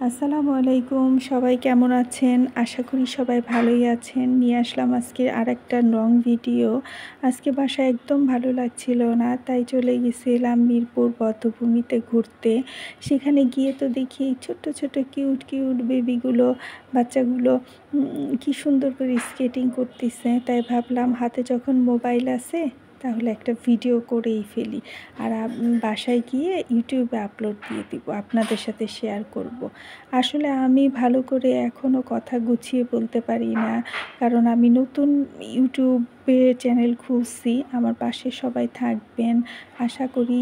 আসসালামু আলাইকুম। সবাই কেমন আছেন? আশা করি সবাই ভালোই আছেন। নিয়ে আসলাম আজকে আরেকটা লং ভিডিও। আজকে বাসায় একদম ভালো লাগছিল না। তাই চলে গেছিলাম মিরপুর বধ্যভূমিতে ঘুরতে। সেখানে গিয়ে তো দেখি ছোট্ট, ছোট্ট কিউট বেবিগুলো, বাচ্চাগুলো কি সুন্দর করে স্কেটিং করতিছে। তাই ভাবলাম হাতে যখন মোবাইল আছে তাহলে একটা ভিডিও করেই ফেলি। আর বাসায় গিয়ে YouTube এ আপলোড দিয়ে দিব। আপনাদের সাথে শেয়ার করব। আসলে আমি ভালো করে এখনও কথা গুছিয়ে বলতে পারি না। কারণ আমি নতুন YouTube এ চ্যানেল খুলছি। আমার পাশে সবাই থাকবেন। আশা করি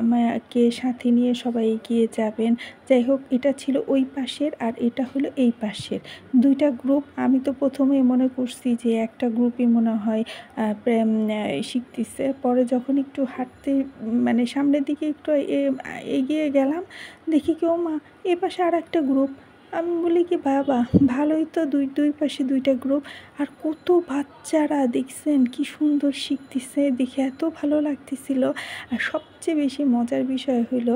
আমাকে সাথে নিয়ে সবাই এগিয়ে যাবেন। যাই হোক, এটা ছিল ওই পাশের আর এটা হলো এই পাশের। ২ টা গ্রুপ। আমি তো ১ম এ মনে করছি যে একটা গ্রুপই মনে হয় প্রেম শিখতিছে। পরে যখন একটু হাঁটতে মানে সামনের দিকে একটু এগিয়ে গেলাম, দেখি কি ওমা! এপাশে আরেকটা গ্রুপ। আমি বলি কি বাবা! ভালোই তো দুই পাশে ২ টা গ্রুপ। আর কত বাচ্চারা দেখছেন কি সুন্দর শিখতেছে, দেখে এত ভালো লাগতেছিল। আর সবচেয়ে বেশি মজার বিষয় হইলো,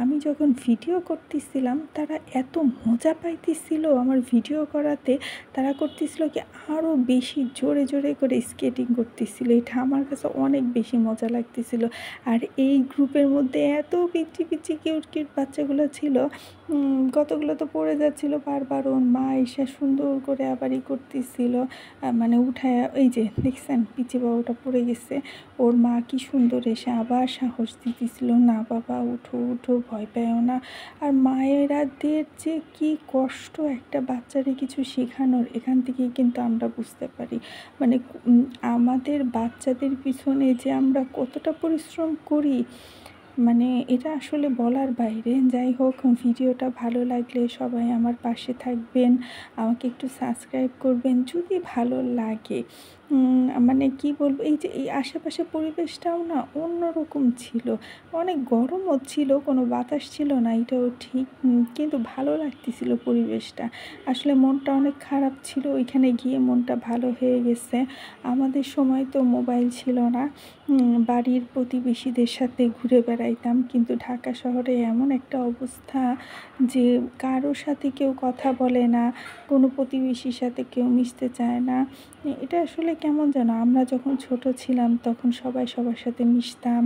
আমি যখন ভিডিও করতেছিলাম তারা এত মজা পাইতেছিল আমার ভিডিও করাতে। তারা করতেছিল কি আরও বেশি জোরে করে স্কেটিং করতেছিল। এটা আমার কাছে অনেক বেশি মজা লাগতেছিল। আর এই গ্রুপের মধ্যে এত পিচ্চি কিউট বাচ্চাগুলো ছিল। কতগুলো তো পড়ে যাচ্ছিল বারবার। ওর মা এসে সুন্দর করে আবার করতেছিল, মানে উঠায়া, এই যে দেখছেন পিচ্চি বাবুটা পড়ে গেছে। ওর মা কি সুন্দর এসে আবার সাহস দিতেছিল, না বাবা উঠো ভয় পেও না। আর মায়েরাদের যে কি কষ্ট একটা বাচ্চারে কিছু শেখানোর, এখান থেকেই কিন্তু আমরা বুঝতে পারি। মানে আমাদের বাচ্চাদের পিছনে যে আমরা কতটা পরিশ্রম করি, মানে এটা আসলে বলার বাইরে। যাই হোক, ভিডিওটা ভালো লাগলে সবাই আমার পাশে থাকবেন, আমাকে একটু সাবস্ক্রাইব করবেন যদি ভালো লাগে। মানে কি বলবো, এই যে এই আশেপাশের পরিবেশটাও না অন্যরকম ছিল। অনেক গরমও ছিল, কোনো বাতাস ছিল না, এটাও ঠিক। কিন্তু ভালো লাগতেছিল পরিবেশটা। আসলে মনটা অনেক খারাপ ছিল, ওইখানে গিয়ে মনটা ভালো হয়ে গেছে। আমাদের সময় তো মোবাইল ছিল না। বাড়ির প্রতিবেশীদের সাথে ঘুরে বেড়াইতাম, কিন্তু ঢাকা শহরে এমন একটা অবস্থা যে কারোর সাথে কেউ কথা বলে না, কোনো প্রতিবেশীর সাথে কেউ মিশতে চায় না। এটা আসলে কেমন যেন, আমরা যখন ছোট ছিলাম তখন সবাই সবার সাথে মিশতাম।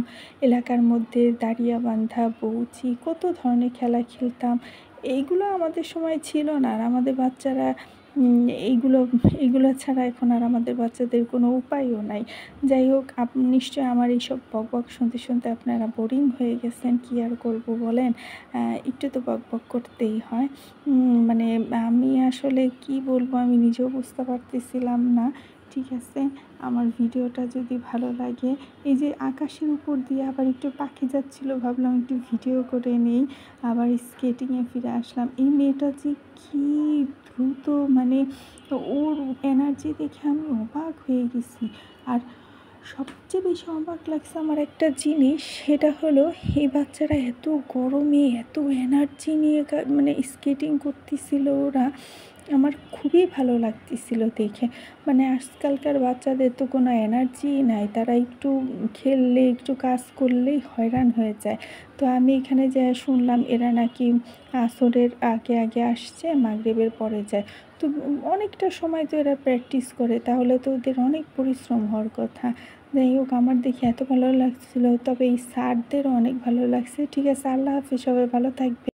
এলাকার মধ্যে দাঁড়িয়া বান্ধা, বউচি, কত ধরনের খেলা খেলতাম। এইগুলো আমাদের সময় ছিল না। আর আমাদের বাচ্চারা এইগুলো এইগুলো ছাড়া এখন আর আমাদের বাচ্চাদের কোনো উপায়ও নাই। যাই হোক, নিশ্চয়ই আমার এইসব বকবক শুনতে আপনারা বোরিং হয়ে গেছেন। কী আর করব বলেন? একটু তো বকবক করতেই হয়। মানে আমি আসলে কি বলবো আমি নিজেও বুঝতে পারতেছিলাম না। ঠিক আছে, আমার ভিডিওটা যদি ভালো লাগে, এই যে আকাশের উপর দিয়ে আবার একটু পাখি যাচ্ছিল, ভাবলাম একটু ভিডিও করে নেই। আবার স্কেটিংয়ে ফিরে আসলাম। এই মেয়েটা যে কী দ্রুত, মানে ওর এনার্জি দেখে আমি অবাক হয়ে গেছি। আর সবচেয়ে বেশি অবাক লাগছে আমার একটা জিনিস, সেটা হলো এই বাচ্চারা এত গরমে এত এনার্জি নিয়ে মানে স্কেটিং করতেছিল ওরা। আমার খুবই ভালো লাগতেছিল দেখে। মানে আজকালকার বাচ্চাদের তো কোনো এনার্জিই নাই। তারা একটু খেললে, একটু কাজ করলেই হয়রান হয়ে যায়। তো আমি এখানে যেয়ে শুনলাম এরা নাকি আসরের আগে আসছে, মাগরিবের পরে যায়। তো অনেকটা সময় তো এরা প্র্যাকটিস করে, তাহলে তো ওদের অনেক পরিশ্রম হওয়ার কথা। যাই হোক, আমার দেখে এত ভালো লাগছিল। তবে এই স্যারদেরও অনেক ভালো লাগছে। ঠিক আছে, আল্লাহ হাফেজ, সবাই ভালো থাকবে।